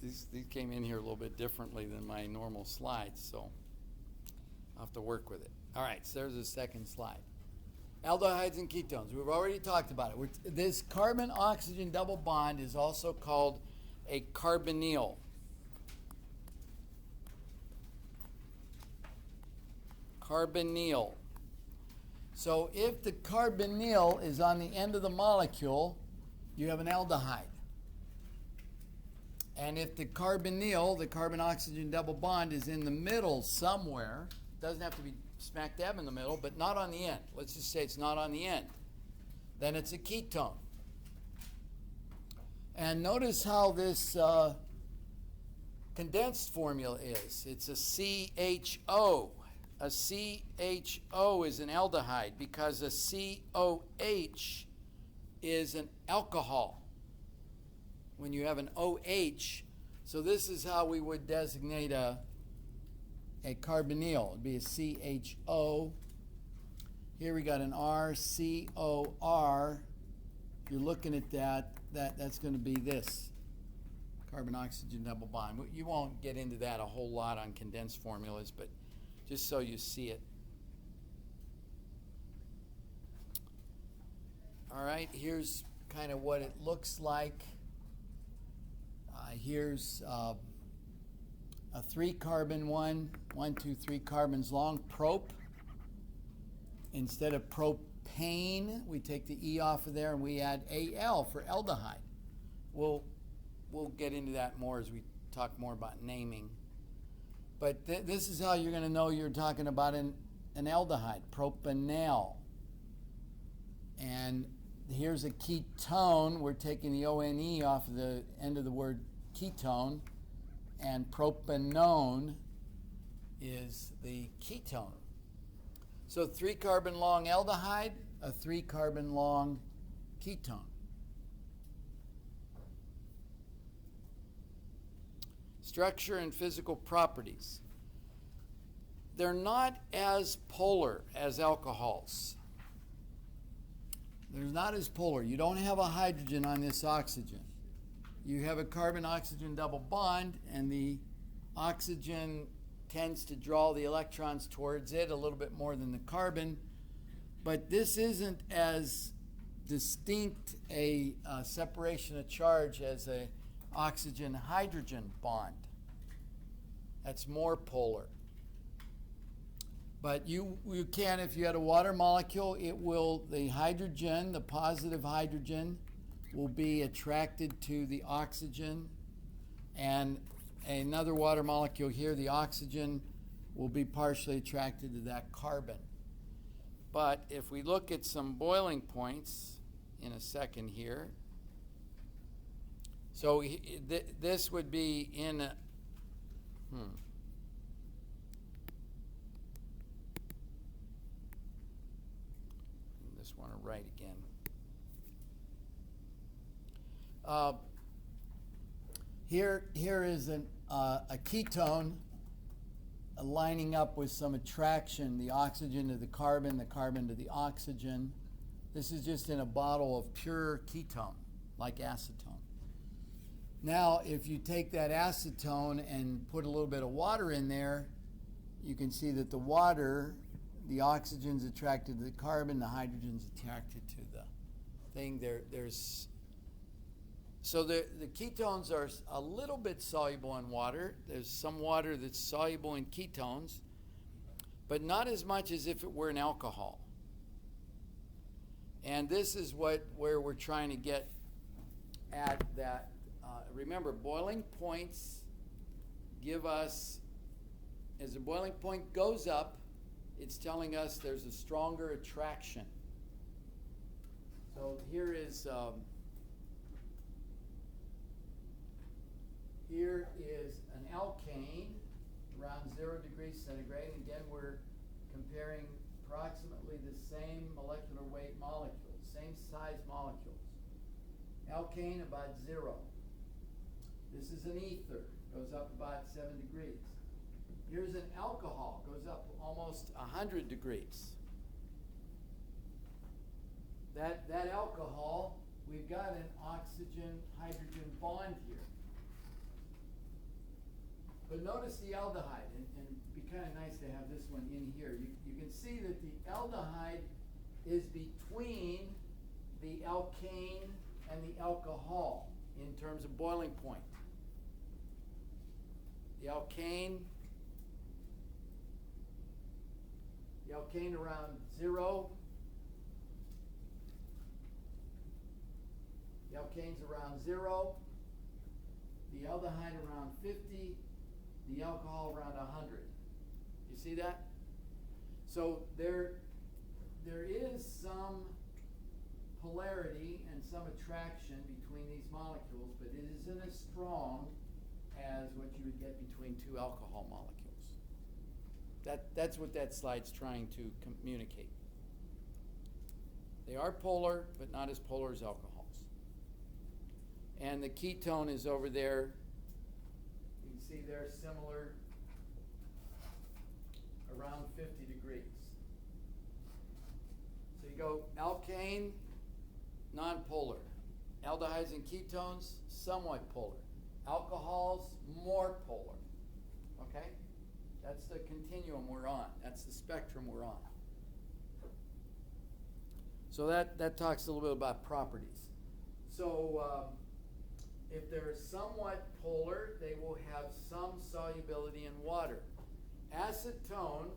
These came in here a little bit differently than my normal slides, so I'll have to work with it. All right, so there's the second slide. Aldehydes and ketones. We've already talked about it. This carbon-oxygen double bond is also called a carbonyl. Carbonyl. So if the carbonyl is on the end of the molecule, you have an aldehyde. And if the carbonyl, the carbon-oxygen double bond, is in the middle somewhere, it doesn't have to be smack dab in the middle, but not on the end. Let's just say it's not on the end. Then it's a ketone. And notice how this condensed formula is. It's a CHO. A CHO is an aldehyde because a COH is an alcohol. When you have an OH, so this is how we would designate a carbonyl. It would be a CHO. Here we got an RCOR. If you're looking at that's going to be this carbon-oxygen double bond. You won't get into that a whole lot on condensed formulas, but just so you see it. All right, here's kind of what it looks like. Here's a 3-carbon one, 1, 2, 3 carbons long, prop. Instead of propane, we take the E off of there and we add Al for aldehyde. We'll get into that more as we talk more about naming. But this is how you're going to know you're talking about an aldehyde, propanal. And here's a ketone. We're taking the O-N-E off of the end of the word ketone. And propanone is the ketone. So 3-carbon long aldehyde, a 3-carbon long ketone. Structure and physical properties. They're not as polar as alcohols. They're not as polar. You don't have a hydrogen on this oxygen. You have a carbon-oxygen double bond, and the oxygen tends to draw the electrons towards it a little bit more than the carbon. But this isn't as distinct a separation of charge as a oxygen-hydrogen bond. That's more polar. But you can, if you had a water molecule, the hydrogen, the positive hydrogen, will be attracted to the oxygen, and another water molecule here, the oxygen, will be partially attracted to that carbon. But if we look at some boiling points in a second here, so this would be in a, Just want to write again. Here is a ketone lining up with some attraction, the oxygen to the carbon to the oxygen. This is just in a bottle of pure ketone, like acetone. Now, if you take that acetone and put a little bit of water in there, you can see that the water, the oxygen's attracted to the carbon, the hydrogen's attracted to the thing. So the ketones are a little bit soluble in water. There's some water that's soluble in ketones, but not as much as if it were an alcohol. And this is where we're trying to get at that. Remember, boiling points give us, as the boiling point goes up, it's telling us there's a stronger attraction. So here is an alkane around 0 degrees centigrade. And again, we're comparing approximately the same molecular weight molecules, same size molecules. Alkane about 0. This is an ether, goes up about 7 degrees. Here's an alcohol, goes up almost 100 degrees. That alcohol, we've got an oxygen-hydrogen bond here. But notice the aldehyde, and it'd be kind of nice to have this one in here. You can see that the aldehyde is between the alkane and the alcohol in terms of boiling point. The alkane around 0. The alkane's around 0. The aldehyde around 50. The alcohol around 100. You see that? So there is some polarity and some attraction between these molecules, but it isn't as strong as what you would get between two alcohol molecules. That's what that slide's trying to communicate. They are polar, but not as polar as alcohols. And the ketone is over there. You can see they're similar, around 50 degrees. So you go alkane, non-polar. Aldehydes and ketones, somewhat polar. Alcohols, more polar. Okay? That's the continuum we're on. That's the spectrum we're on. So that talks a little bit about properties. So if they're somewhat polar, they will have some solubility in water. Acetone,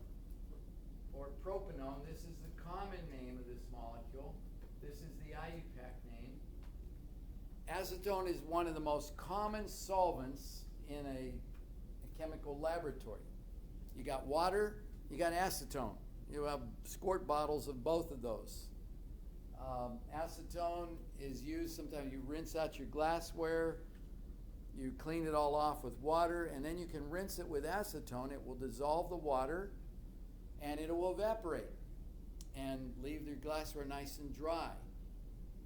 or propanone, this is the common name of this molecule. This is the IUPAC name. Acetone is one of the most common solvents in a chemical laboratory. You got water, you got acetone. You have squirt bottles of both of those. Acetone is used, sometimes you rinse out your glassware, you clean it all off with water, and then you can rinse it with acetone. It will dissolve the water, and it will evaporate and leave your glassware nice and dry.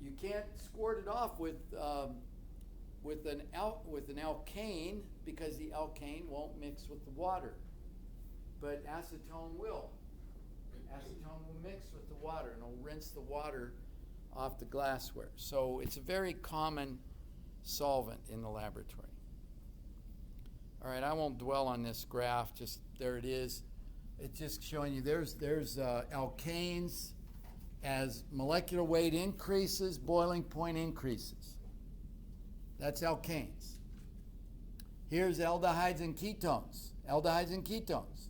You can't squirt it off with an alkane, because the alkane won't mix with the water. But acetone will. Acetone will mix with the water, and it'll rinse the water off the glassware. So it's a very common solvent in the laboratory. All right, I won't dwell on this graph. Just there it is. It's just showing you there's alkanes. As molecular weight increases, boiling point increases. That's alkanes. Here's aldehydes and ketones. Aldehydes and ketones.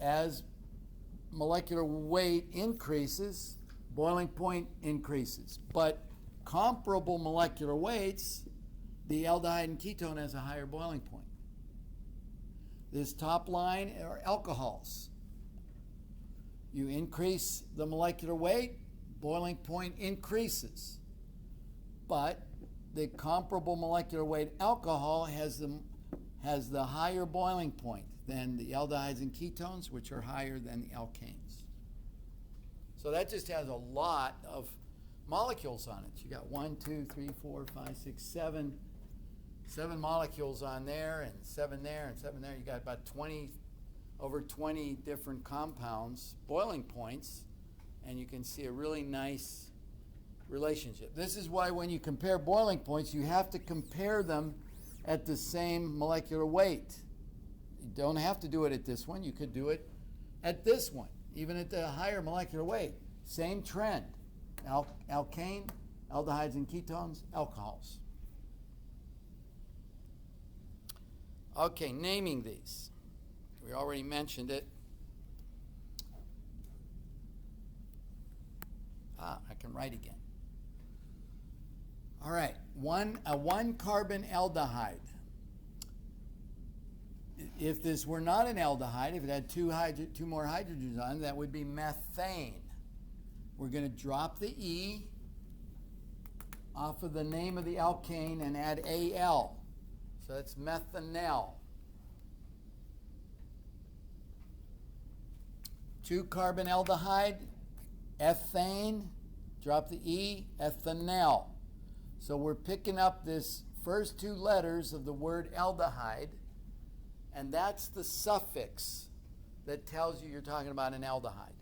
As molecular weight increases, boiling point increases. But comparable molecular weights, the aldehyde and ketone has a higher boiling point. This top line are alcohols. You increase the molecular weight, boiling point increases. But the comparable molecular weight alcohol has the higher boiling point than the aldehydes and ketones, which are higher than the alkanes. So that just has a lot of molecules on it. You got 1, 2, 3, 4, 5, 6, 7. 7 molecules on there, and 7 there, and 7 there. You got about over 20 different compounds, boiling points, and you can see a really nice relationship. This is why when you compare boiling points, you have to compare them at the same molecular weight. You don't have to do it at this one. You could do it at this one, even at the higher molecular weight. Same trend. Alkane, aldehydes and ketones, alcohols. Okay, naming these. We already mentioned it. I can write again. All right, a 1-carbon aldehyde. If this were not an aldehyde, if it had two more hydrogens on it, that would be methane. We're going to drop the E off of the name of the alkane and add Al. So that's methanal. 2-carbon aldehyde, ethane, drop the E, ethanal. So we're picking up this first 2 letters of the word aldehyde, and that's the suffix that tells you you're talking about an aldehyde,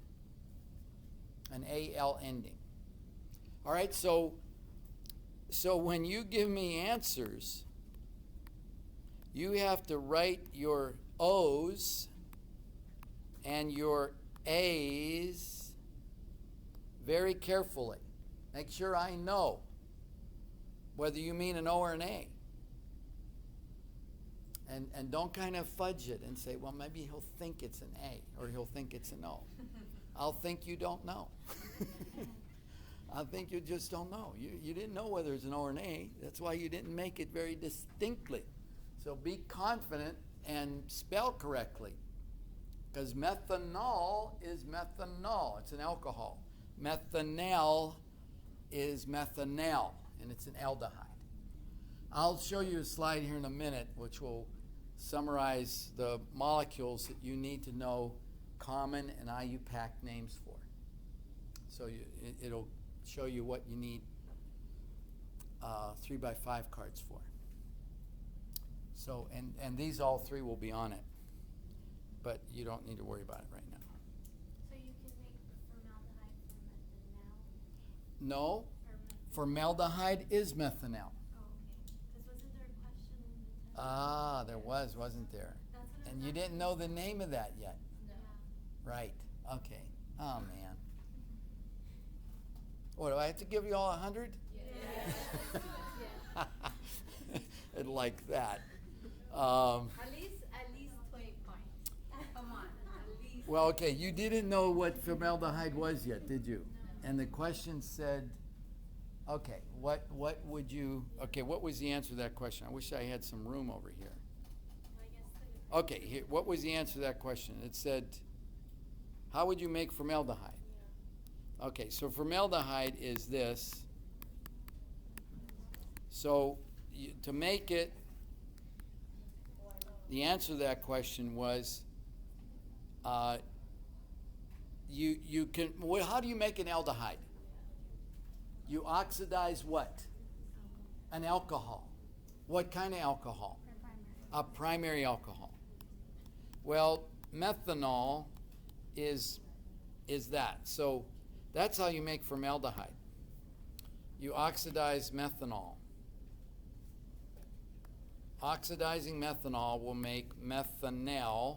an Al ending. All right, so when you give me answers, you have to write your O's and your A's very carefully. Make sure I know whether you mean an O or an A. And don't kind of fudge it and say, well, maybe he'll think it's an A or he'll think it's an O. I'll think you don't know. I think you just don't know. You didn't know whether it's an O or an A. That's why you didn't make it very distinctly. So be confident and spell correctly. Because methanol is methanol. It's an alcohol. Methanal is methanal, and it's an aldehyde. I'll show you a slide here in a minute which will summarize the molecules that you need to know common and IUPAC names for. So it'll show you what you need 3x5 cards for. So, and these all three will be on it, but you don't need to worry about it right now. So you can make formaldehyde from methanol? No, formaldehyde is methanol. Oh, okay. Because wasn't there a question in the test? Ah, there was, wasn't there? That's what And you didn't know the name of that yet. No. Right. Okay. Oh, man. What, do I have to give you all 100? Yes. I'd like that. At least 20 points. Come on, at least. Well, okay, you didn't know what formaldehyde was yet, did you? And the question said, okay, what would you, okay, what was the answer to that question? I wish I had some room over here. Well, I guess Okay, here, what was the answer to that question? It said, how would you make formaldehyde? Okay, so formaldehyde is this. So to make it, the answer to that question was, you can, how do you make an aldehyde? You oxidize what? An alcohol. What kind of alcohol? A primary alcohol. Well, methanol is that. So that's how you make formaldehyde. You oxidize methanol. Oxidizing methanol will make methanal,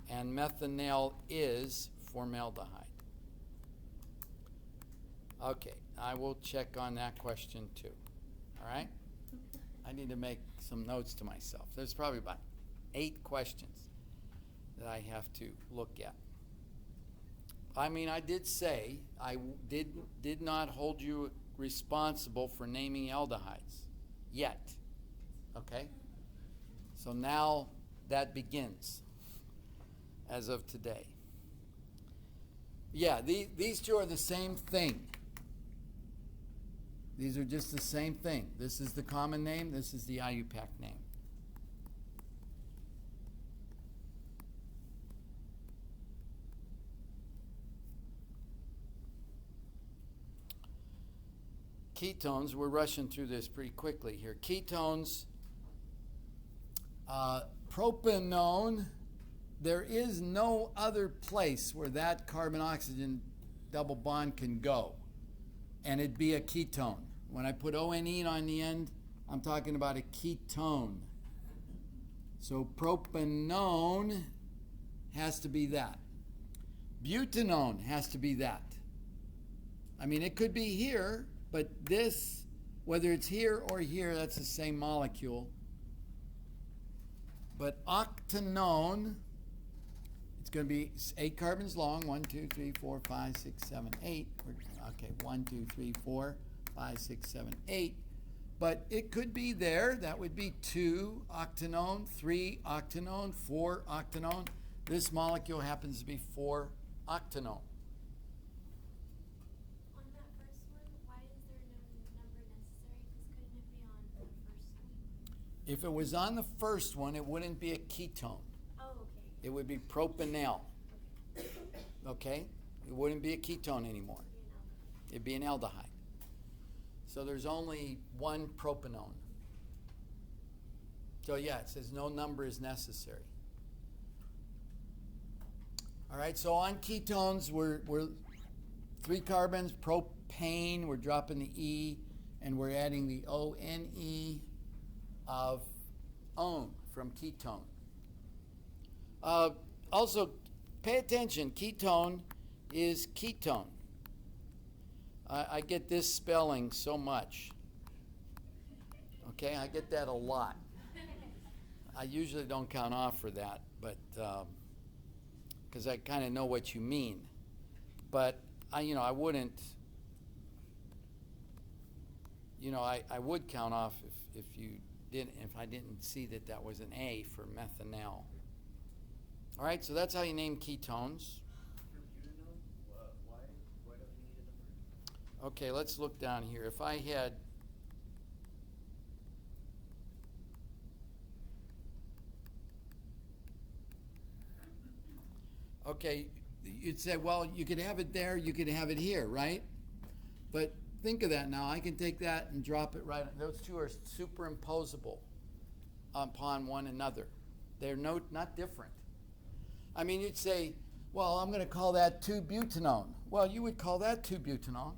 and methanal is formaldehyde. Okay, I will check on that question too. All right? I need to make some notes to myself. There's probably about 8 questions that I have to look at. I mean, I did say I did not hold you responsible for naming aldehydes yet. Okay? So now that begins as of today. Yeah, these two are the same thing. These are just the same thing. This is the common name. This is the IUPAC name. Ketones, we're rushing through this pretty quickly here. Ketones, propanone, there is no other place where that carbon-oxygen double bond can go, and it'd be a ketone. When I put O-N-E on the end, I'm talking about a ketone. So propanone has to be that. Butanone has to be that. I mean, it could be here, but this, whether it's here or here, that's the same molecule. But octanone, it's going to be 8 carbons long. 1, 2, 3, 4, 5, 6, 7, 8. Okay, 1, 2, 3, 4, 5, 6, 7, 8. But it could be there. That would be 2 octanone, 3 octanone, 4 octanone. This molecule happens to be 4 octanone. on that first one, why is there no number necessary? Because couldn't it be on the first one? If it was on the first one, it wouldn't be a ketone. Oh, okay. It would be propanal. Okay? It wouldn't be a ketone anymore. It'd be an aldehyde. So there's only one propanone. So yeah, it says no number is necessary. All right, so on ketones, we're 3 carbons, propane, we're dropping the E, and we're adding the O-N-E of own from ketone. Also, pay attention. Ketone is ketone. I get this spelling so much. Okay, I get that a lot. I usually don't count off for that, but because I kind of know what you mean. But I wouldn't. I would count off if I didn't see that was an A for methanol. All right, so that's how you name ketones. For butanol, why don't you need a number? Okay, let's look down here. If I had okay, you'd say, well, you could have it there, you could have it here, right? But think of that now. I can take that and drop it right. Those two are superimposable upon one another. They're not different. I mean, you'd say, well, I'm going to call that 2-butanone. Well, you would call that 2-butanone,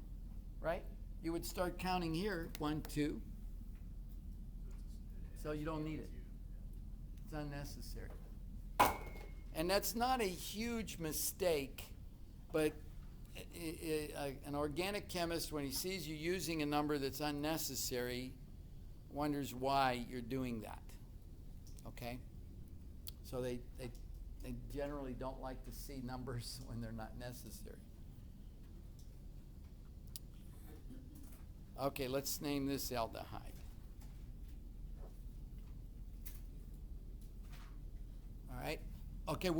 right? You would start counting here, 1, 2. So you don't need it. It's unnecessary. And that's not a huge mistake, but an organic chemist, when he sees you using a number that's unnecessary, wonders why you're doing that. Okay? So they generally don't like to see numbers when they're not necessary. Okay, let's name this aldehyde. All right? Okay,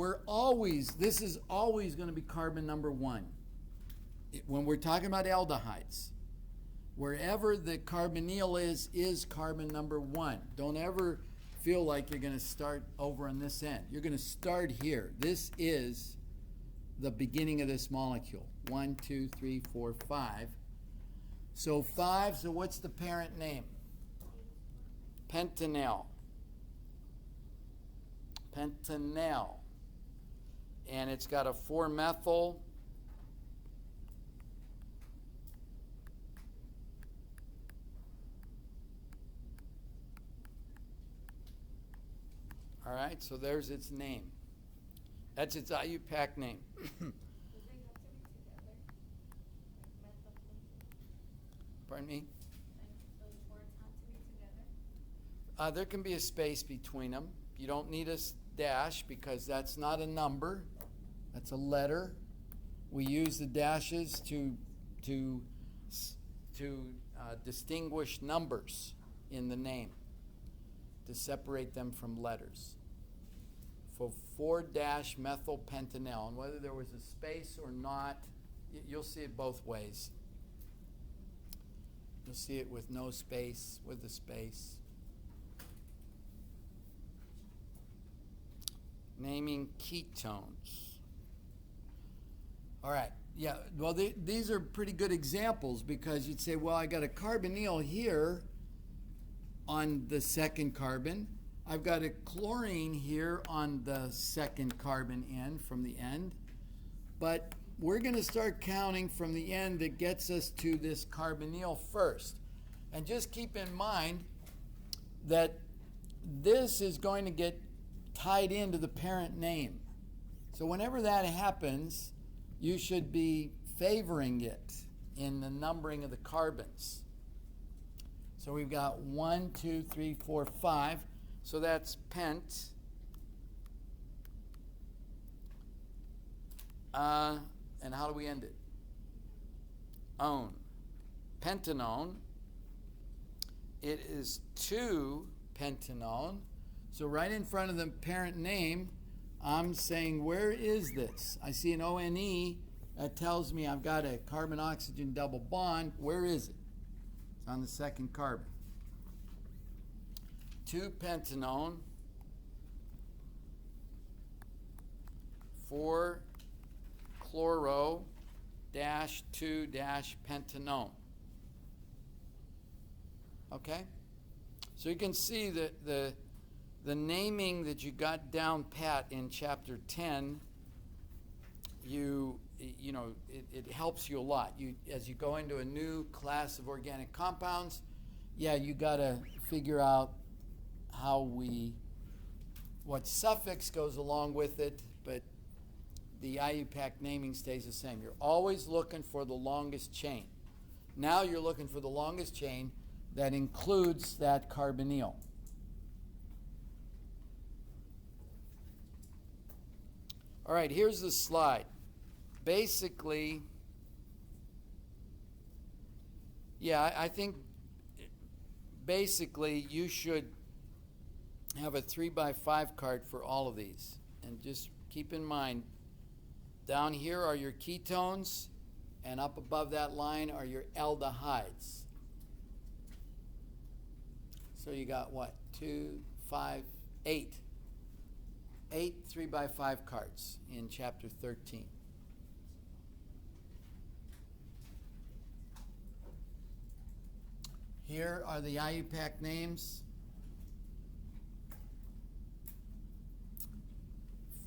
this is always going to be carbon number 1. When we're talking about aldehydes, wherever the carbonyl is carbon number 1. Don't ever feel like you're going to start over on this end. You're going to start here. This is the beginning of this molecule. 1, 2, 3, 4, 5. So 5, so what's the parent name? Pentanal. Pentanal. And it's got a 4-methyl. All right, so there's its name. That's its IUPAC name. Pardon me? There can be a space between them. You don't need a dash because that's not a number. That's a letter. We use the dashes to distinguish numbers in the name, to separate them from letters. For 4-methylpentanal, and whether there was a space or not, you'll see it both ways. You'll see it with no space, with a space. Naming ketones. All right, yeah, well, these are pretty good examples because you'd say, well, I got a carbonyl here on the second carbon. I've got a chlorine here on the second carbon end from the end. But we're going to start counting from the end that gets us to this carbonyl first. And just keep in mind that this is going to get tied into the parent name. So whenever that happens, you should be favoring it in the numbering of the carbons. So we've got 1, 2, 3, 4, 5. So that's pent. And how do we end it? Own. Pentanone. It is 2-pentanone. So right in front of the parent name, I'm saying, where is this? I see an ONE. That tells me I've got a carbon-oxygen double bond. Where is it? It's on the second carbon. 2-pentanone. 4-chloro-2-pentanone. Okay? So you can see that the naming that you got down pat in chapter 10, it helps you a lot. As you go into a new class of organic compounds, yeah, you got to figure out what suffix goes along with it, but the IUPAC naming stays the same. You're always looking for the longest chain. Now you're looking for the longest chain that includes that carbonyl. All right, here's the slide. Basically, yeah, I think basically you should have a 3x5 card for all of these. And just keep in mind, down here are your ketones, and up above that line are your aldehydes. So you got what? 2, 5, 8. 8 3x5 cards in chapter 13. Here are the IUPAC names.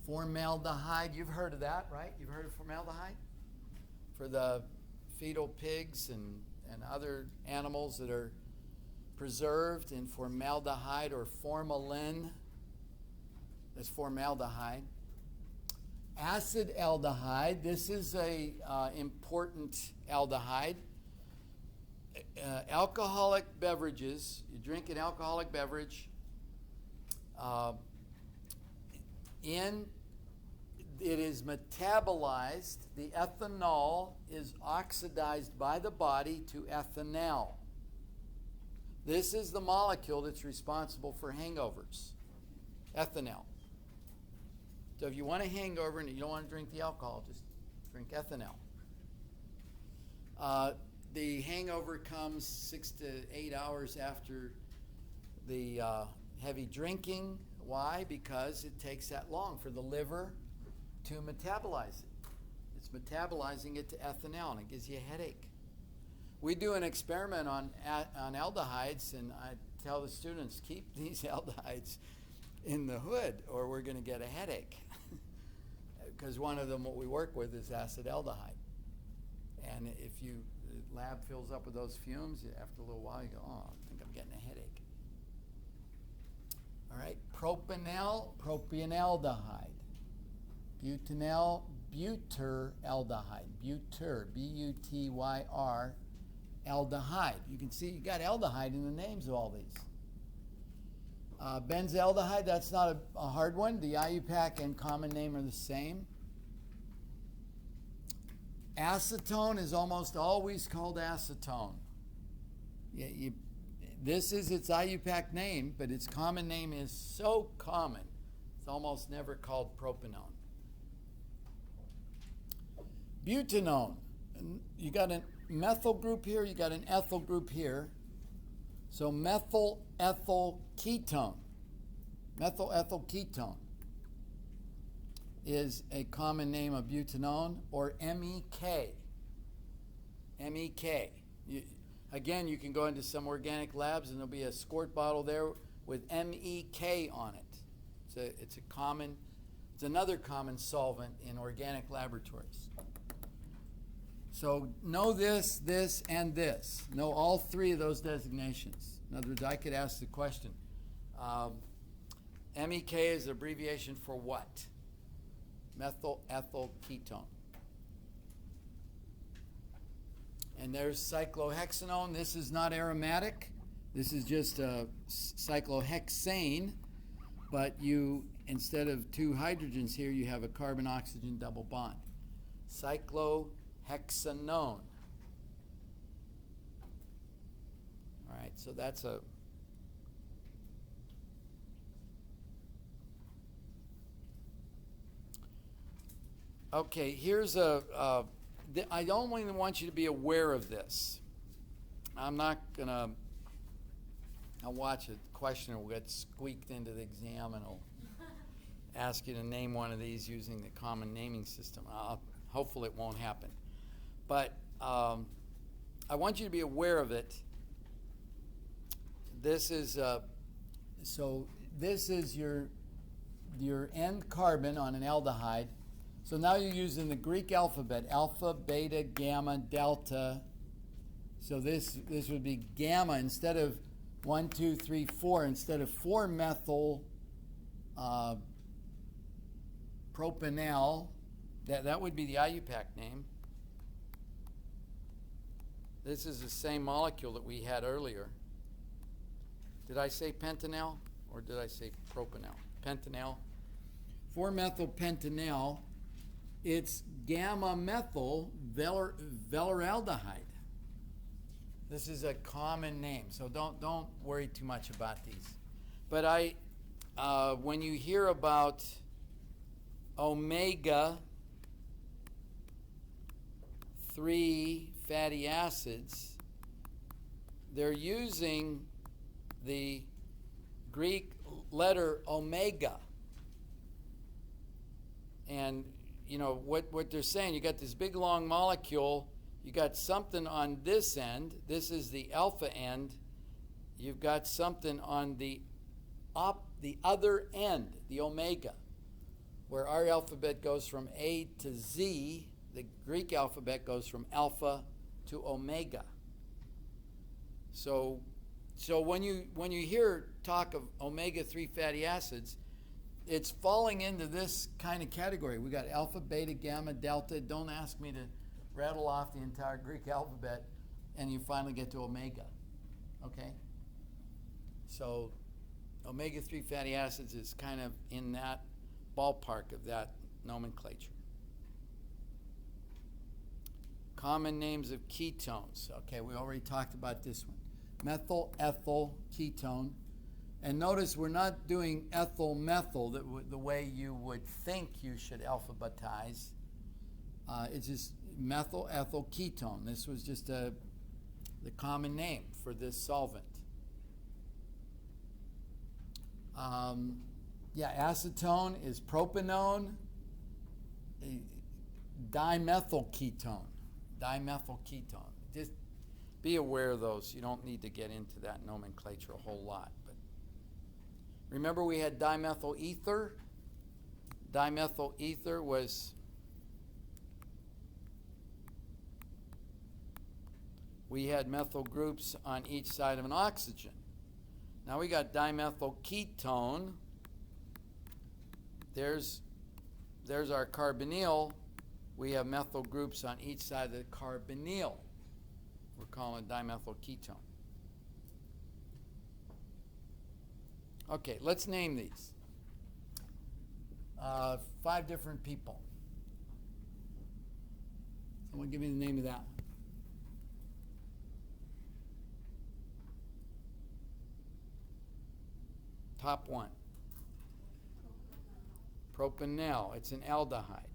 Formaldehyde, you've heard of that, right? You've heard of formaldehyde? For the fetal pigs and other animals that are preserved in formaldehyde or formalin. That's formaldehyde. Acid aldehyde, this is a important aldehyde. Alcoholic beverages, you drink an alcoholic beverage, it is metabolized, the ethanol is oxidized by the body to ethanal. This is the molecule that's responsible for hangovers, ethanol. So if you want a hangover and you don't want to drink the alcohol, just drink ethanol. The hangover comes 6 to 8 hours after the heavy drinking. Why? Because it takes that long for the liver to metabolize it. It's metabolizing it to ethanol, and it gives you a headache. We do an experiment on aldehydes, and I tell the students, keep these aldehydes in the hood, or we're going to get a headache. Because one of them, what we work with, is acid aldehyde. And if the lab fills up with those fumes, after a little while you go, oh, I think I'm getting a headache. All right, propionaldehyde. Butanal, butyraldehyde. Butyr, B-U-T-Y-R, aldehyde. You can see you got aldehyde in the names of all these. Benzaldehyde, that's not a hard one. The IUPAC and common name are the same. Acetone is almost always called acetone. This is its IUPAC name, but its common name is so common, it's almost never called propanone. Butanone. You got a methyl group here, you got an ethyl group here. So methyl ethyl ketone. Methyl ethyl ketone is a common name of butanone, or MEK. MEK. Again, you can go into some organic labs and there'll be a squirt bottle there with MEK on it. It's another common solvent in organic laboratories. So know this, and this. Know all three of those designations. In other words, I could ask the question, MEK is abbreviation for what? Methyl ethyl ketone. And there's cyclohexanone. This is not aromatic. This is just a cyclohexane, but instead of 2 hydrogens here, you have a carbon-oxygen double bond. Cyclohexanone. All right, so that's a... Okay, here's I only want you to be aware of this. I'm not going to... I'll watch a question will get squeaked into the exam, and it'll ask you to name one of these using the common naming system. Hopefully it won't happen. But I want you to be aware of it. This is this is your end carbon on an aldehyde. So now you're using the Greek alphabet, alpha, beta, gamma, delta. So this would be gamma. Instead of 1, 2, 3, 4, instead of 4-methyl propanol, that would be the IUPAC name. This is the same molecule that we had earlier. Did I say pentanal or did I say propanol? Pentanal. 4-methylpentanal, it's gamma-methyl velaraldehyde. This is a common name, so don't worry too much about these. But when you hear about omega 3 fatty acids, they're using the Greek letter omega. And you know what they're saying, you got this big long molecule, you got something on this end, this is the alpha end, you've got something on the other end, the omega, where our alphabet goes from A to Z, the Greek alphabet goes from alpha to omega. So when you hear talk of omega-3 fatty acids, it's falling into this kind of category. We got alpha, beta, gamma, delta. Don't ask me to rattle off the entire Greek alphabet, and you finally get to omega. Okay? So omega-3 fatty acids is kind of in that ballpark of that nomenclature. Common names of ketones. Okay, we already talked about this one. Methyl ethyl ketone. And notice we're not doing ethyl methyl the way you would think you should alphabetize. It's just methyl ethyl ketone. This was just the common name for this solvent. Acetone is propanone, dimethyl ketone. Dimethyl ketone. Just be aware of those. You don't need to get into that nomenclature a whole lot. But remember we had dimethyl ether? Dimethyl ether was, we had methyl groups on each side of an oxygen. Now we got dimethyl ketone. There's our carbonyl. We have methyl groups on each side of the carbonyl. We're calling it dimethyl ketone. Okay, let's name these. 5 different people. Someone give me the name of that one. Top one. Propanol. It's an aldehyde.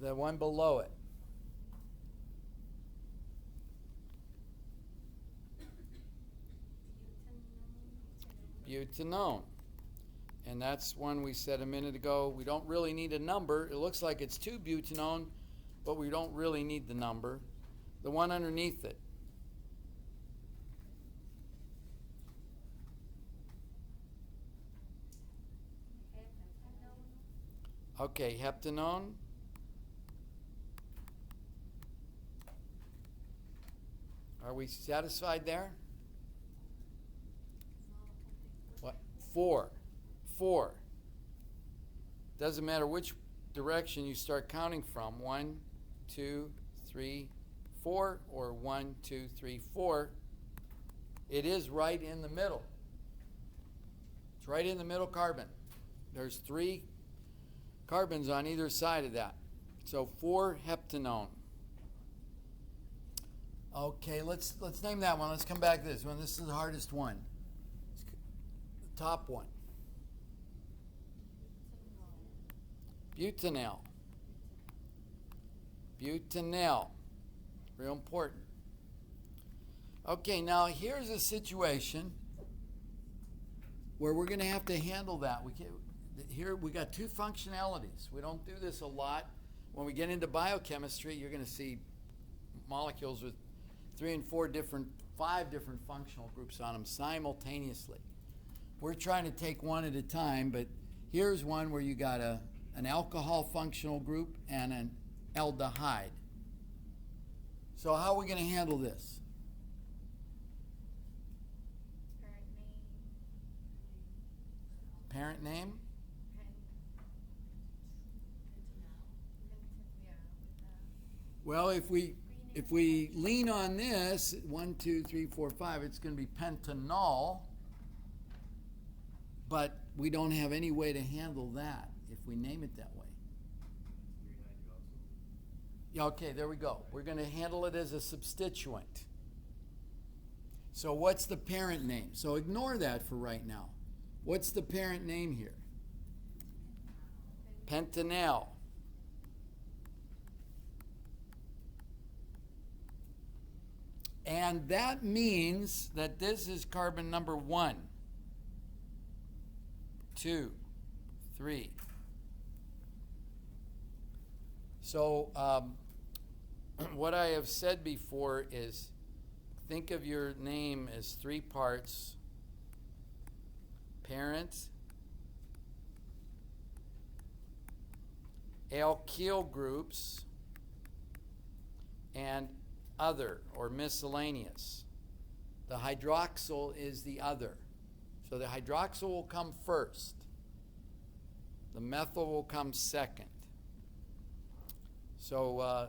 The one below it. Butanone. And that's one we said a minute ago. We don't really need a number. It looks like it's 2-butanone, but we don't really need the number. The one underneath it. Okay, heptanone. Are we satisfied there? What? 4. Doesn't matter which direction you start counting from. 1, 2, 3, 4, or 1, 2, 3, 4. It is right in the middle. It's right in the middle carbon. There's 3 carbons on either side of that. So 4-heptanone. Okay, let's name that one. Let's come back to this one. This is the hardest one. The top one. Butanol. Butanol. Real important. Okay, now here's a situation where we're going to have to handle that. Here we got 2 functionalities. We don't do this a lot. When we get into biochemistry, you're going to see molecules with 3 and 4 different, 5 different functional groups on them simultaneously. We're trying to take one at a time, but here's one where you got an alcohol functional group and an aldehyde. So how are we going to handle this? parent name? Well, if we lean on this, 1, 2, 3, 4, 5, it's going to be pentanol, but we don't have any way to handle that if we name it that way. Yeah, okay, there we go. We're going to handle it as a substituent. So what's the parent name? So ignore that for right now. What's the parent name here? Pentanal. And that means that this is carbon number 1, 2, 3. So what I have said before is think of your name as 3 parts: parent, alkyl groups, and other or miscellaneous. The hydroxyl is the other. So the hydroxyl will come first. The methyl will come second. So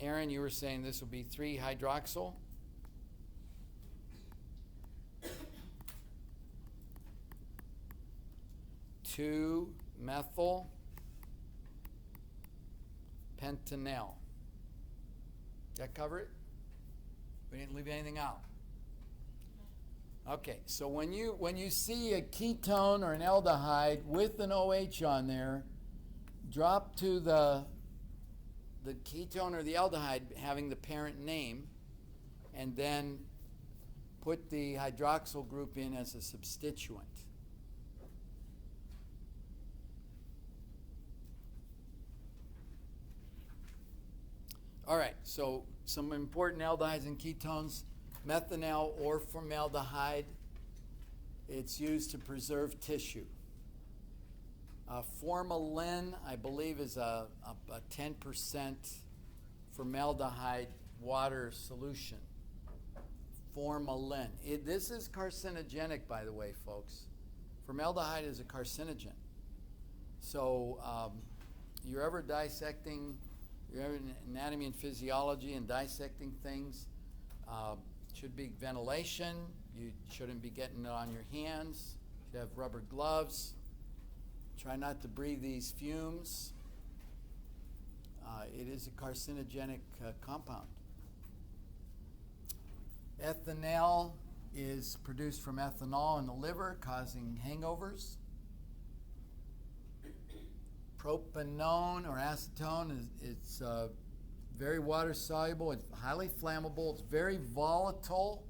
Aaron, you were saying this will be 3-hydroxyl? Two methyl pentanal. That cover it? We didn't leave anything out. Okay, so when you see a ketone or an aldehyde with an OH on there, drop to the ketone or the aldehyde having the parent name, and then put the hydroxyl group in as a substituent. All right, so some important aldehydes and ketones: methanol or formaldehyde. It's used to preserve tissue. Formalin, I believe, is a 10% formaldehyde water solution. Formalin. This is carcinogenic, by the way, folks. Formaldehyde is a carcinogen. So you're ever dissecting, you're ever in anatomy and physiology and dissecting things, should be ventilation. You shouldn't be getting it on your hands. You should have rubber gloves. Try not to breathe these fumes. It is a carcinogenic compound. Ethanol is produced from ethanol in the liver, causing hangovers. Propanone or acetone it's very water soluble. It's highly flammable. It's very volatile,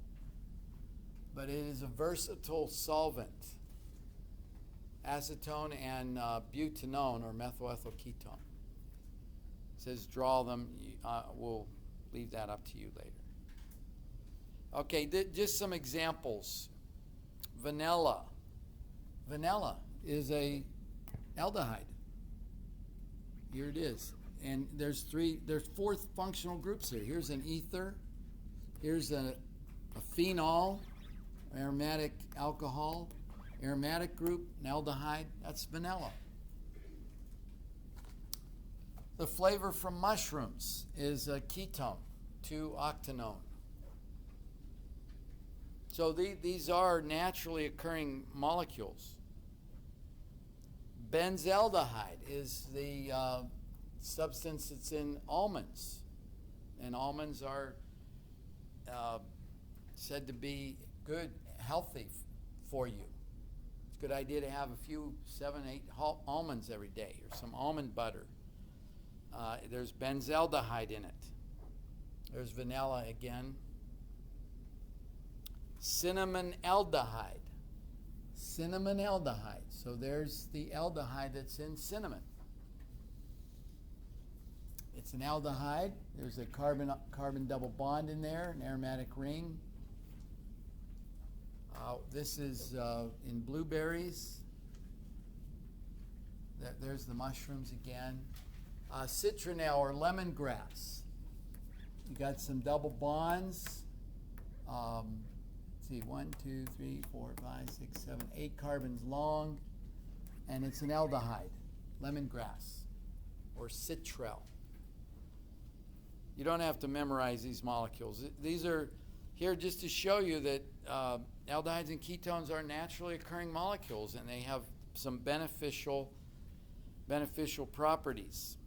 but it is a versatile solvent. Acetone and butanone or methylethyl ketone. It says draw them. We'll leave that up to you later. Okay, just some examples. Vanilla. Vanilla is a aldehyde. Here it is. And there's 4 functional groups here. Here's an ether. Here's a phenol, aromatic alcohol. Aromatic group, an aldehyde, that's vanilla. The flavor from mushrooms is a ketone, 2-octanone. So these are naturally occurring molecules. Benzaldehyde is the substance that's in almonds. And almonds are said to be good, healthy for you. Good idea to have a few 7, 8 almonds every day, or some almond butter. There's benzaldehyde in it. There's vanilla again. Cinnamon aldehyde. Cinnamon aldehyde. So there's the aldehyde that's in cinnamon. It's an aldehyde. There's a carbon double bond in there, an aromatic ring. This is in blueberries. There's the mushrooms again. Citronelle or lemongrass. You got some double bonds. Let's see, 1, 2, 3, 4, 5, 6, 7, 8 carbons long. and it's an aldehyde, lemongrass, or citral. You don't have to memorize these molecules. These are here just to show you that aldehydes and ketones are naturally occurring molecules, and they have some beneficial properties.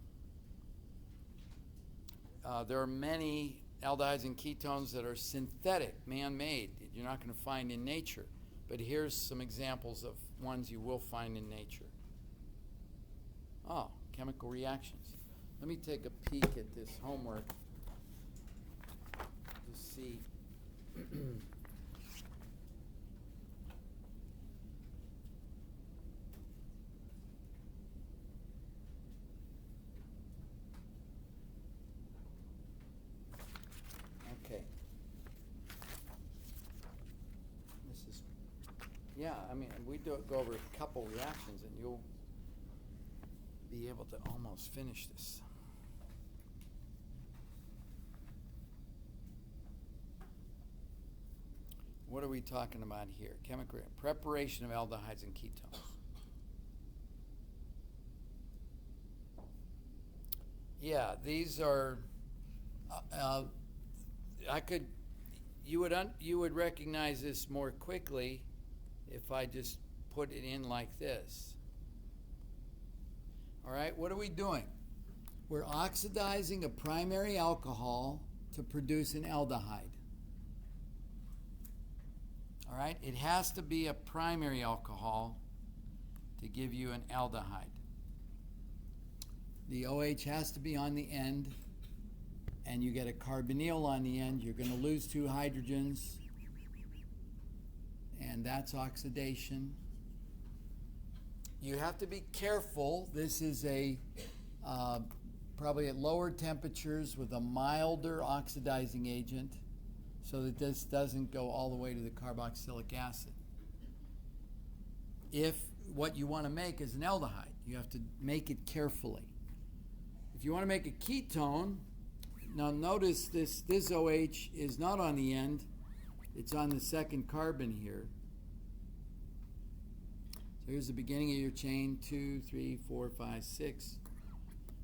There are many aldehydes and ketones that are synthetic, man-made, that you're not going to find in nature. But here's some examples of ones you will find in nature. Oh, chemical reactions. Let me take a peek at this homework to see. Okay. This is, yeah, I mean, we go over a couple reactions and you'll be able to almost finish this. What are we talking about here? Chemical preparation of aldehydes and ketones. Yeah, these are. You would recognize this more quickly if I just put it in like this. All right, what are we doing? We're oxidizing a primary alcohol to produce an aldehyde. All right, it has to be a primary alcohol to give you an aldehyde. The OH has to be on the end, and you get a carbonyl on the end. You're going to lose 2 hydrogens, and that's oxidation. You have to be careful. This is a probably at lower temperatures with a milder oxidizing agent, so that this doesn't go all the way to the carboxylic acid. If what you want to make is an aldehyde, you have to make it carefully. If you want to make a ketone, now notice this OH is not on the end, it's on the second carbon here. So here's the beginning of your chain, 2, 3, 4, 5, 6.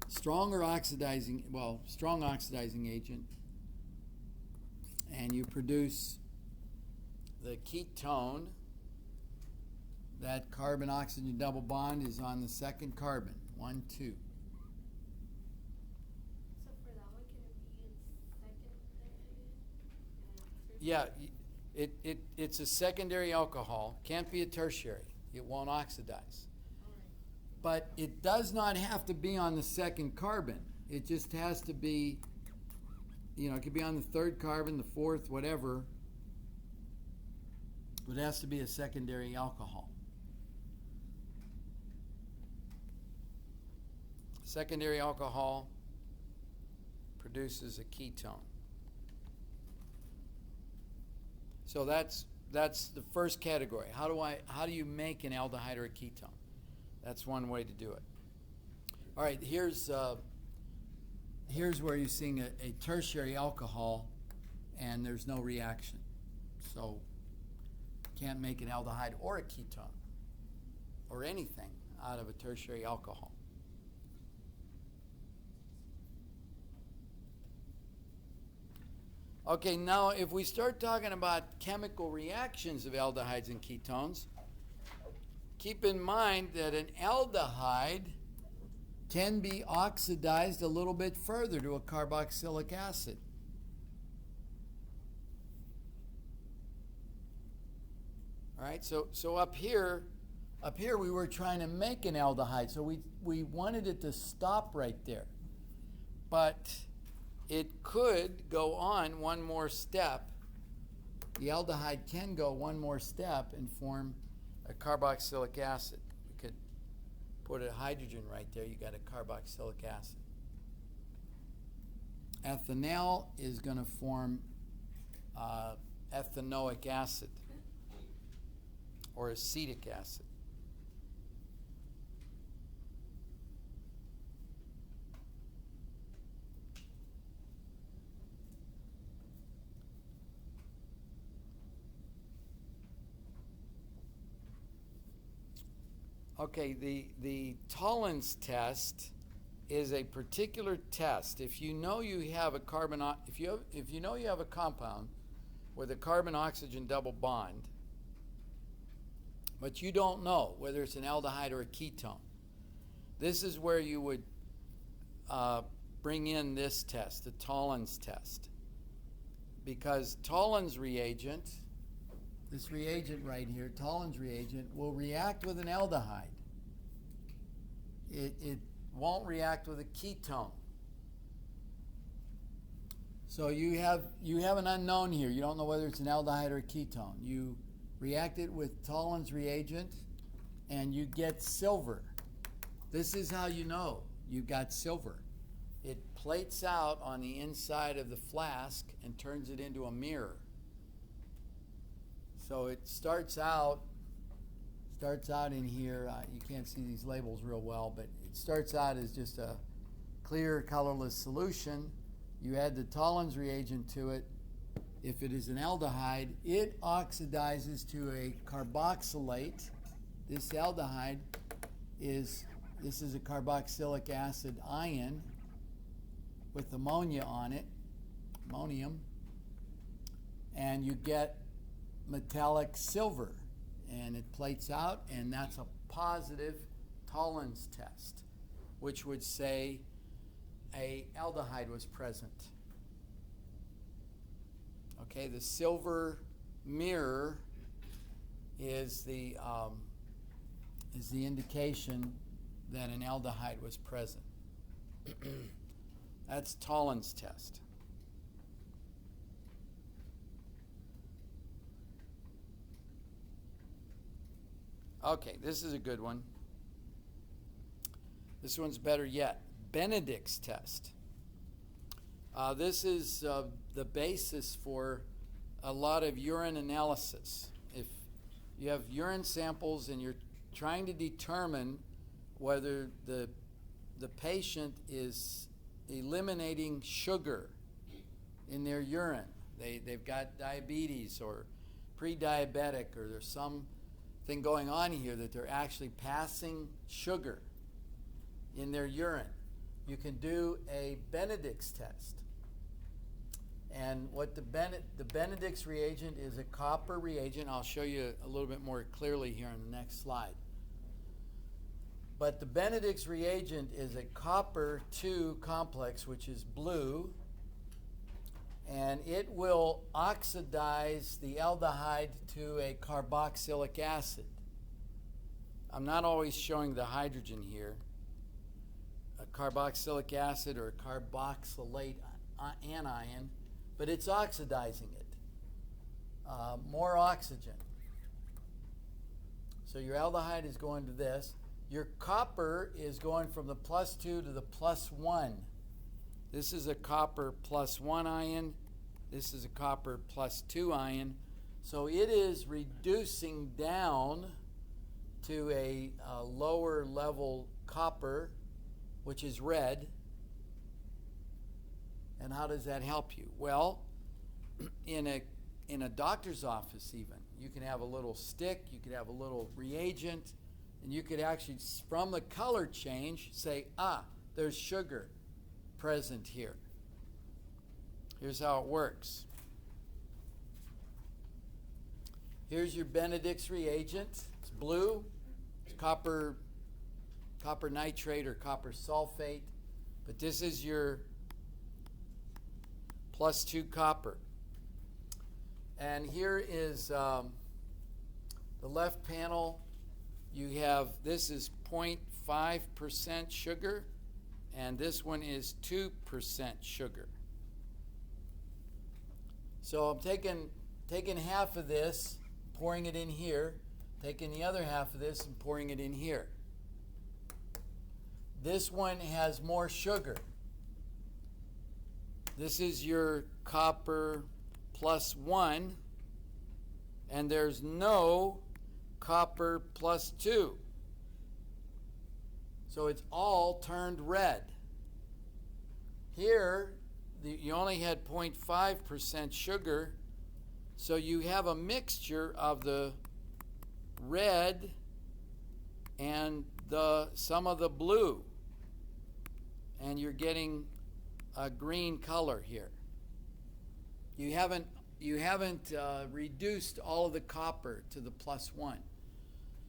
Strong oxidizing agent. And you produce the ketone. That carbon-oxygen double bond is on the second carbon, 1, 2. So for that one, can it be in secondary? Yeah, it's a secondary alcohol. Can't be a tertiary. It won't oxidize. But it does not have to be on the second carbon. It just has to be, it could be on the third carbon, the fourth, whatever. It has to be a secondary alcohol. Secondary alcohol produces a ketone. So that's the first category. How do you make an aldehyde or a ketone? That's one way to do it. All right, here's where you're seeing a tertiary alcohol and there's no reaction. So you can't make an aldehyde or a ketone or anything out of a tertiary alcohol. Okay, now if we start talking about chemical reactions of aldehydes and ketones, keep in mind that an aldehyde can be oxidized a little bit further to a carboxylic acid. All right, so up here we were trying to make an aldehyde, so we wanted it to stop right there. But it could go on one more step. The aldehyde can go one more step and form a carboxylic acid. We could put a hydrogen right there. You got a carboxylic acid. Ethanol is going to form ethanoic acid or acetic acid. Okay, the Tollens test is a particular test. If you know you have a if you know you have a compound with a carbon-oxygen double bond, but you don't know whether it's an aldehyde or a ketone, this is where you would bring in this test, the Tollens test, because Tollens reagent, this reagent right here, Tollens reagent, will react with an aldehyde. It won't react with a ketone. So you have an unknown here. You don't know whether it's an aldehyde or a ketone. You react it with Tollens reagent and you get silver. This is how you know you got silver. It plates out on the inside of the flask and turns it into a mirror. So it starts out in here. You can't see these labels real well, but it starts out as just a clear, colorless solution. You add the Tollens reagent to it. If it is an aldehyde, it oxidizes to a carboxylate. This aldehyde is a carboxylic acid ion with ammonia on it, ammonium, and you get metallic silver, and it plates out, and that's a positive Tollens test, which would say a aldehyde was present. Okay, the silver mirror is the indication that an aldehyde was present. That's Tollens test. Okay, this is a good one. This one's better yet. Benedict's test. This is the basis for a lot of urine analysis. If you have urine samples and you're trying to determine whether the patient is eliminating sugar in their urine, they've got diabetes or pre-diabetic, or there's something going on here that they're actually passing sugar in their urine, you can do a Benedict's test. And what the Benedict's reagent is a copper reagent. I'll show you a little bit more clearly here on the next slide. But the Benedict's reagent is a copper 2 complex, which is blue, and it will oxidize the aldehyde to a carboxylic acid. I'm not always showing the hydrogen here. A carboxylic acid or a carboxylate anion, but it's oxidizing it. More oxygen. So your aldehyde is going to this. Your copper is going from the +2 to the +1. This is a copper +1 ion. This is a copper +2 ion. So it is reducing down to a lower level copper, which is red. And how does that help you? Well, in a doctor's office even, you can have a little stick, you could have a little reagent, and you could actually, from the color change, say, there's sugar present here. Here's how it works. Here's your Benedict's reagent. It's blue. It's copper nitrate or copper sulfate. But this is your +2 copper. And here is the left panel. You have, this is 0.5% sugar, and this one is 2% sugar. So I'm taking half of this, pouring it in here, taking the other half of this and pouring it in here. This one has more sugar. This is your copper +1, and there's no copper +2. So it's all turned red. Here, you only had 0.5% sugar, so you have a mixture of the red and some of the blue, and you're getting a green color here. You haven't reduced all of the copper to the +1.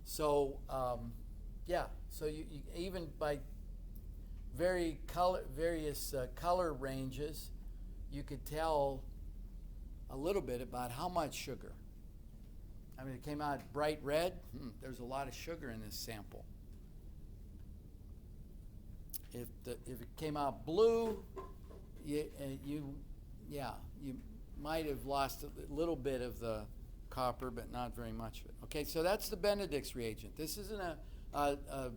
So so you even by various color ranges, you could tell a little bit about how much sugar. I mean, it came out bright red. There's a lot of sugar in this sample. If it came out blue, you might have lost a little bit of the copper, but not very much of it. Okay, so that's the Benedict's reagent. This isn't a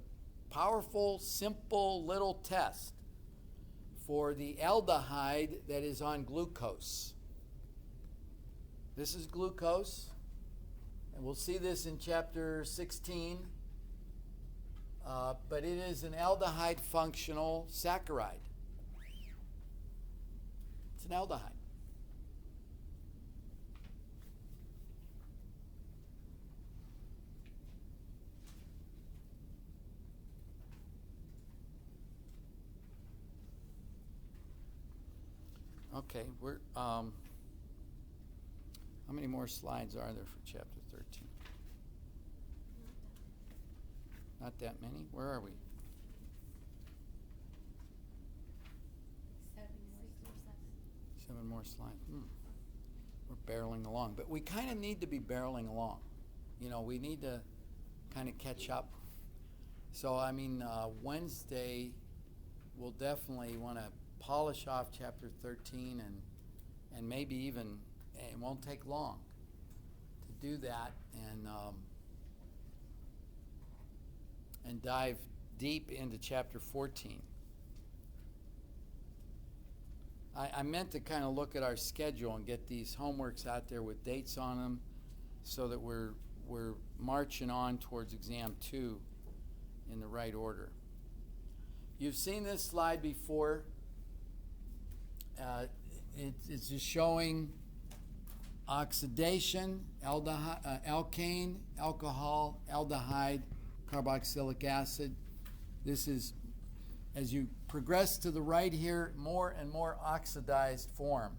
powerful, simple little test for the aldehyde that is on glucose. This is glucose, and we'll see this in chapter 16. But it is an aldehyde functional saccharide. It's an aldehyde. Okay, we're how many more slides are there for chapter 13? Not that many. Where are we? 7 more slides. We're barreling along, but we kind of need to be barreling along. You know, we need to kind of catch up. So, I mean, Wednesday, we'll definitely want to polish off chapter 13 and maybe even, it won't take long to do that and dive deep into chapter 14. I meant to kind of look at our schedule and get these homeworks out there with dates on them so that we're marching on towards exam 2 in the right order. You've seen this slide before. It's just showing oxidation, alkane, alcohol, aldehyde, carboxylic acid. This is, as you progress to the right here, more and more oxidized form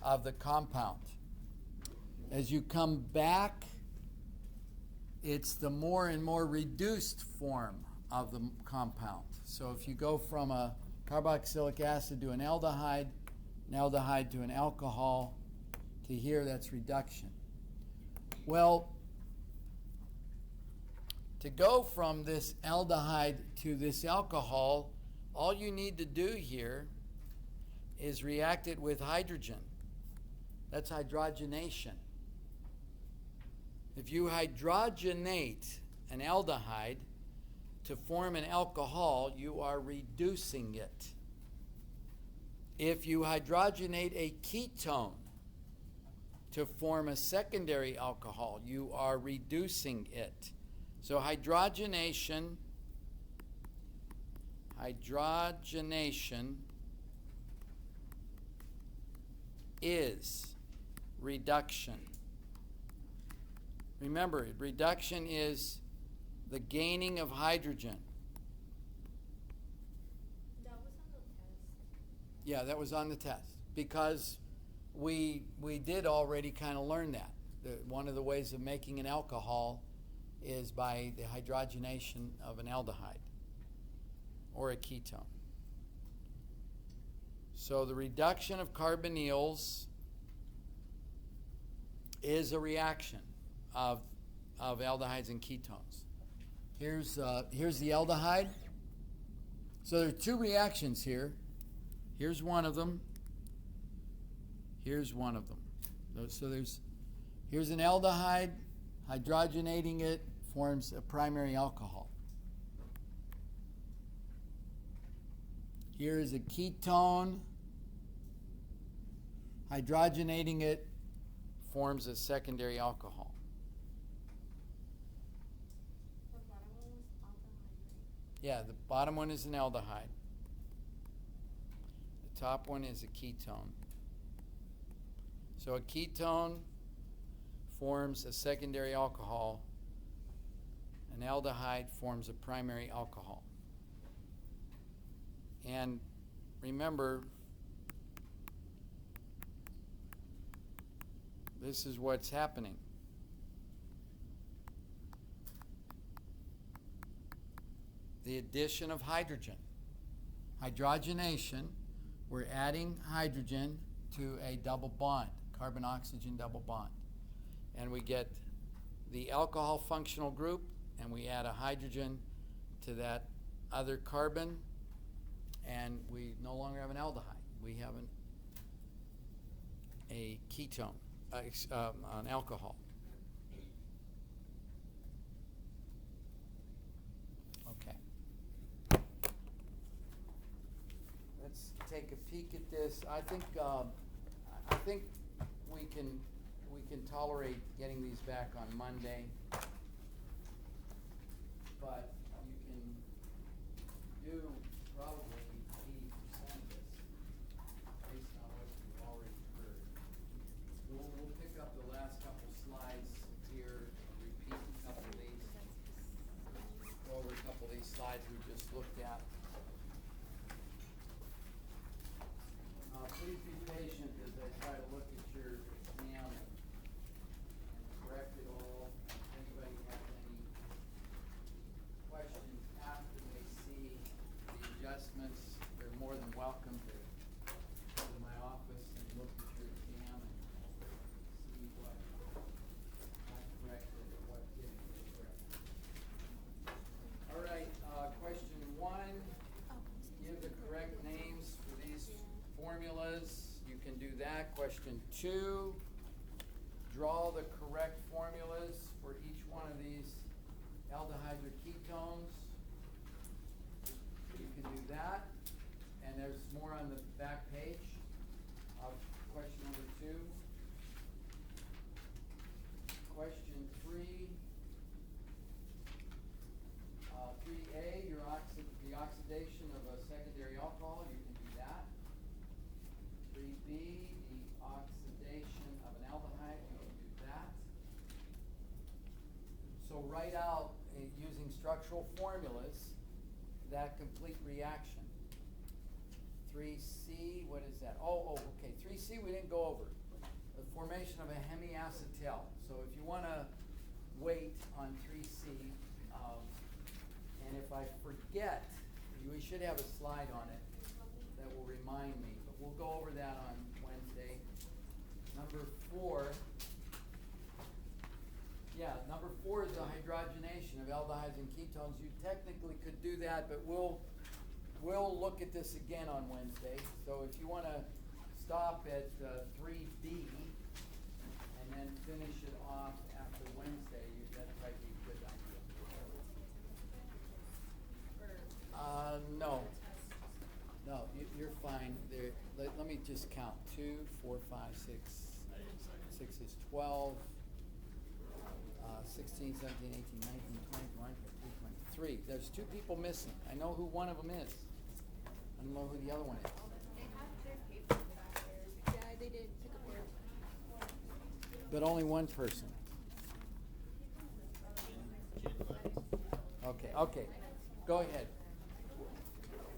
of the compound. As you come back, it's the more and more reduced form of the compound. So if you go from a carboxylic acid to an aldehyde to an alcohol, to here, that's reduction. Well, to go from this aldehyde to this alcohol, all you need to do here is react it with hydrogen. That's hydrogenation. If you hydrogenate an aldehyde to form an alcohol, you are reducing it. If you hydrogenate a ketone to form a secondary alcohol, you are reducing it. So hydrogenation is reduction. Remember, reduction is the gaining of hydrogen. That was on the test. Yeah, that was on the test because we did already kind of learn that. One of the ways of making an alcohol is by the hydrogenation of an aldehyde or a ketone. So the reduction of carbonyls is a reaction of aldehydes and ketones. Here's the aldehyde. So there are two reactions here. Here's one of them. Here's one of them. So here's an aldehyde. Hydrogenating it forms a primary alcohol. Here is a ketone. Hydrogenating it forms a secondary alcohol. The bottom one was aldehyde, right? Yeah, the bottom one is an aldehyde. The top one is a ketone. So a ketone forms a secondary alcohol, an aldehyde forms a primary alcohol. And remember, this is what's happening. The addition of hydrogen. Hydrogenation, we're adding hydrogen to a double bond, carbon-oxygen double bond. And we get the alcohol functional group, and we add a hydrogen to that other carbon, and we no longer have an aldehyde. We have a ketone, an alcohol. Okay. Let's take a peek at this. I think we can tolerate getting these back on Monday, but you can do probably 80% of this based on what you've already heard. We'll pick up the last couple slides here, repeat a couple of these, go over a couple of these slides we just looked at. Please be patient as I try to look at your exam and correct it all. If anybody has any questions after they see the adjustments, they're more than welcome to go to my office and look at your exam and see what I corrected or what didn't get corrected. All right, question 1. Give the correct names for these formulas. You can do that. Question 2. Draw the correct formulas for each one of these aldehydes or ketones. You can do that. And there's more on the back page of question number 2. Question 3. 3A, the oxidation of a secondary alcohol. You can do that. 3B, the oxidation of an aldehyde. You can do that. So write out, using structural formulas, that complete reaction. 3C, what is that? Oh, okay. 3C we didn't go over. The formation of a hemiacetal. So if you want to wait on 3C, and if I forget, we should have a slide on it that will remind me, but we'll go over that on Wednesday. Number 4. Yeah, number 4 is the hydrogenation of aldehydes and ketones. You technically could do that, but we'll look at this again on Wednesday. So if you want to stop at 3B and then finish it off after Wednesday, that might be a good idea. No, you're fine. Let me just count. 2, 4, 5, 6. 6 is 12. 16, 17, 18, 19, 20, 21, 22, 23. There's 2 people missing. I know who one of them is. I don't know who the other one is. They have their papers back there. Yeah, they did pick up their. But only one person. Okay. Go ahead.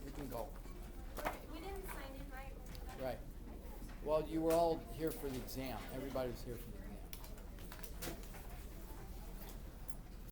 You can go. We didn't sign in, right? Right. Well, you were all here for the exam. Everybody was here for the